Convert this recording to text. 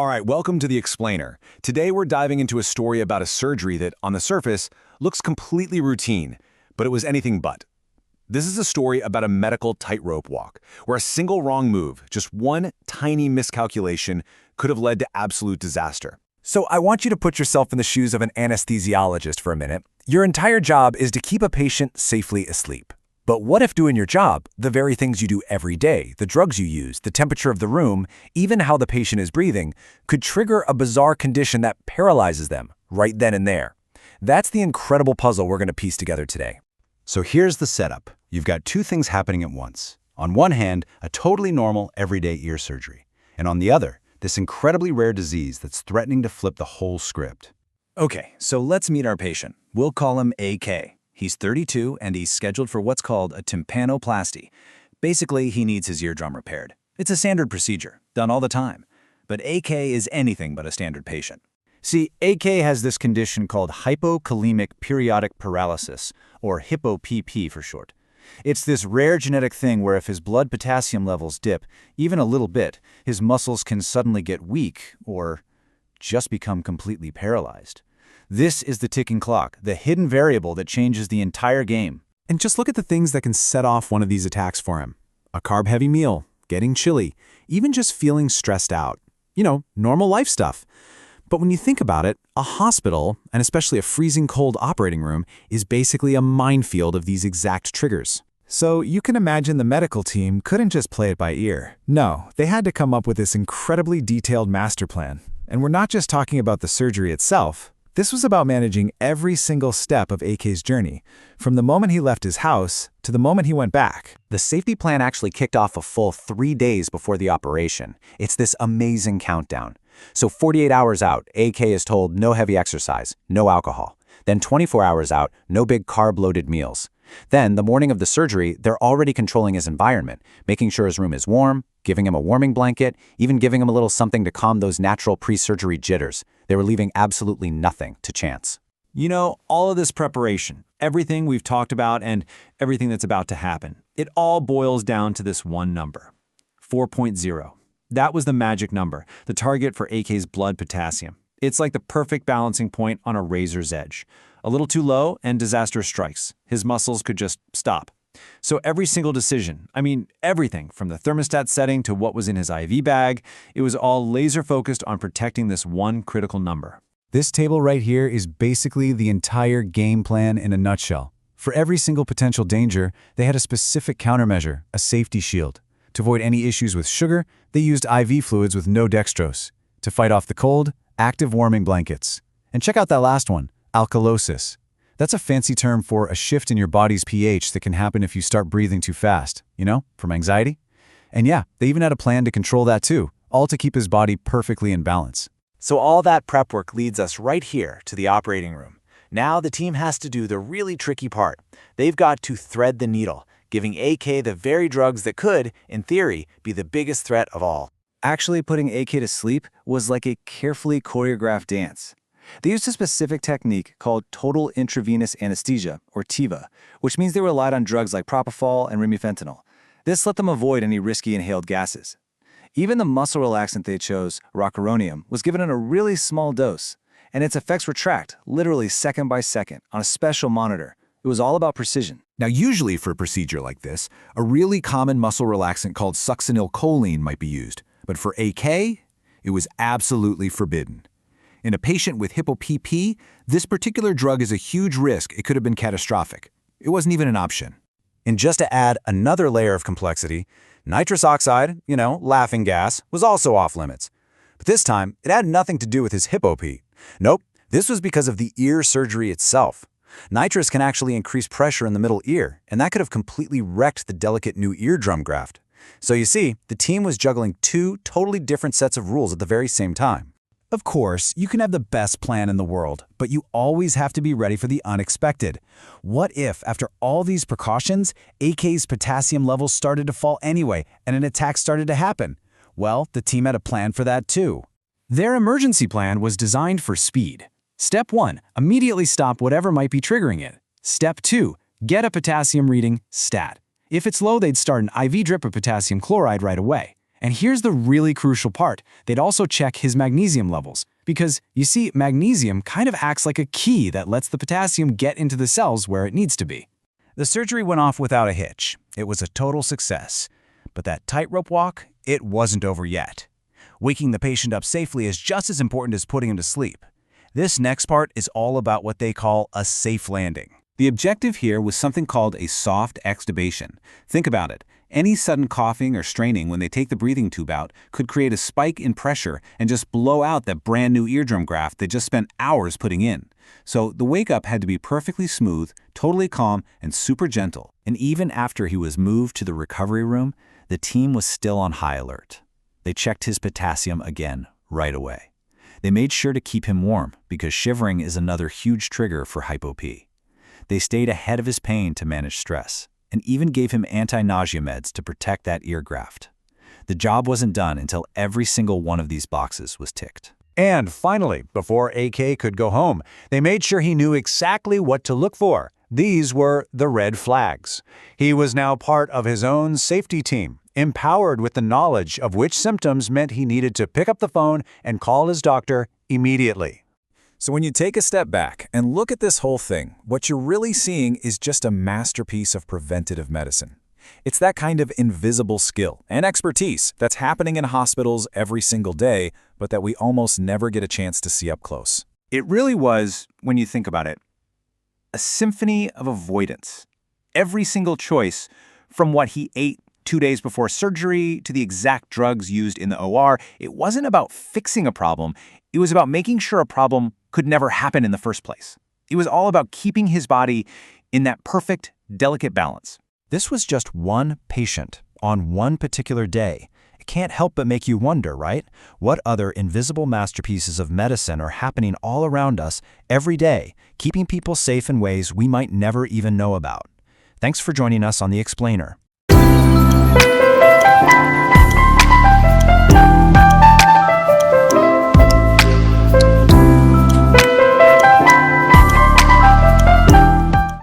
All right, welcome to The Explainer. Today we're diving into a story about a surgery that, on the surface, looks completely routine, but it was anything but. This is a story about a medical tightrope walk, where a single wrong move, just one tiny miscalculation, could have led to absolute disaster. So I want you to put yourself in the shoes of an anesthesiologist for a minute. Your entire job is to keep a patient safely asleep. But what if doing your job, the very things you do every day, the drugs you use, the temperature of the room, even how the patient is breathing, could trigger a bizarre condition that paralyzes them right then and there? That's the incredible puzzle we're going to piece together today. So here's the setup. You've got two things happening at once. On one hand, a totally normal, everyday ear surgery. And on the other, this incredibly rare disease that's threatening to flip the whole script. Okay, so let's meet our patient. We'll call him AK. He's 32 and he's scheduled for what's called a tympanoplasty. Basically, he needs his eardrum repaired. It's a standard procedure, done all the time. But AK is anything but a standard patient. See, AK has this condition called hypokalemic periodic paralysis, or HIPPO-PP for short. It's this rare genetic thing where if his blood potassium levels dip, even a little bit, his muscles can suddenly get weak or just become completely paralyzed. This is the ticking clock, the hidden variable that changes the entire game. And just look at the things that can set off one of these attacks for him. A carb-heavy meal, getting chilly, even just feeling stressed out. You know, normal life stuff. But when you think about it, a hospital, and especially a freezing cold operating room, is basically a minefield of these exact triggers. So you can imagine the medical team couldn't just play it by ear. No, they had to come up with this incredibly detailed master plan. And we're not just talking about the surgery itself. This was about managing every single step of AK's journey, from the moment he left his house to the moment he went back. The safety plan actually kicked off a full 3 days before the operation. It's this amazing countdown. So 48 hours out, AK is told no heavy exercise, no alcohol. Then 24 hours out, no big carb-loaded meals. Then, the morning of the surgery, they're already controlling his environment, making sure his room is warm, giving him a warming blanket, even giving him a little something to calm those natural pre-surgery jitters. They were leaving absolutely nothing to chance. You know, all of this preparation, everything we've talked about and everything that's about to happen, it all boils down to this one number, 4.0. That was the magic number, the target for AK's blood potassium. It's like the perfect balancing point on a razor's edge. A little too low and disaster strikes. His muscles could just stop. So every single decision, everything from the thermostat setting to what was in his IV bag, it was all laser focused on protecting this one critical number. This table right here is basically the entire game plan in a nutshell. For every single potential danger, they had a specific countermeasure, a safety shield. To avoid any issues with sugar, they used IV fluids with no dextrose. To fight off the cold, active warming blankets. And check out that last one, alkalosis. That's a fancy term for a shift in your body's pH that can happen if you start breathing too fast, from anxiety. And yeah, they even had a plan to control that too, all to keep his body perfectly in balance. So all that prep work leads us right here to the operating room. Now the team has to do the really tricky part. They've got to thread the needle, giving AK the very drugs that could, in theory, be the biggest threat of all. Actually putting AK to sleep was like a carefully choreographed dance. They used a specific technique called total intravenous anesthesia, or TIVA, which means they relied on drugs like propofol and remifentanil. This let them avoid any risky inhaled gases. Even the muscle relaxant they chose, rocuronium, was given in a really small dose, and its effects were tracked, literally second by second, on a special monitor. It was all about precision. Now, usually for a procedure like this, a really common muscle relaxant called succinylcholine might be used. But for AK, it was absolutely forbidden. In a patient with HIPPO-PP, this particular drug is a huge risk. It could have been catastrophic. It wasn't even an option. And just to add another layer of complexity, nitrous oxide, laughing gas, was also off limits. But this time, it had nothing to do with his HIPPO-P. Nope, this was because of the ear surgery itself. Nitrous can actually increase pressure in the middle ear, and that could have completely wrecked the delicate new eardrum graft. So you see, the team was juggling two totally different sets of rules at the very same time. Of course, you can have the best plan in the world, but you always have to be ready for the unexpected. What if, after all these precautions, AK's potassium levels started to fall anyway and an attack started to happen? Well, the team had a plan for that too. Their emergency plan was designed for speed. Step 1, immediately stop whatever might be triggering it. Step 2, get a potassium reading, stat. If it's low, they'd start an IV drip of potassium chloride right away. And here's the really crucial part. They'd also check his magnesium levels. Because, you see, magnesium kind of acts like a key that lets the potassium get into the cells where it needs to be. The surgery went off without a hitch. It was a total success. But that tightrope walk, it wasn't over yet. Waking the patient up safely is just as important as putting him to sleep. This next part is all about what they call a safe landing. The objective here was something called a soft extubation. Think about it. Any sudden coughing or straining when they take the breathing tube out could create a spike in pressure and just blow out that brand new eardrum graft they just spent hours putting in. So the wake-up had to be perfectly smooth, totally calm, and super gentle. And even after he was moved to the recovery room, the team was still on high alert. They checked his potassium again right away. They made sure to keep him warm because shivering is another huge trigger for hypo-P. They stayed ahead of his pain to manage stress, and even gave him anti-nausea meds to protect that ear graft. The job wasn't done until every single one of these boxes was ticked. And finally, before AK could go home, they made sure he knew exactly what to look for. These were the red flags. He was now part of his own safety team, empowered with the knowledge of which symptoms meant he needed to pick up the phone and call his doctor immediately. So when you take a step back and look at this whole thing, what you're really seeing is just a masterpiece of preventative medicine. It's that kind of invisible skill and expertise that's happening in hospitals every single day, but that we almost never get a chance to see up close. It really was, when you think about it, a symphony of avoidance. Every single choice, from what he ate 2 days before surgery to the exact drugs used in the OR, it wasn't about fixing a problem. It was about making sure a problem could never happen in the first place. It was all about keeping his body in that perfect, delicate balance. This was just one patient on one particular day. It can't help but make you wonder, right? What other invisible masterpieces of medicine are happening all around us every day, keeping people safe in ways we might never even know about? Thanks for joining us on The Explainer.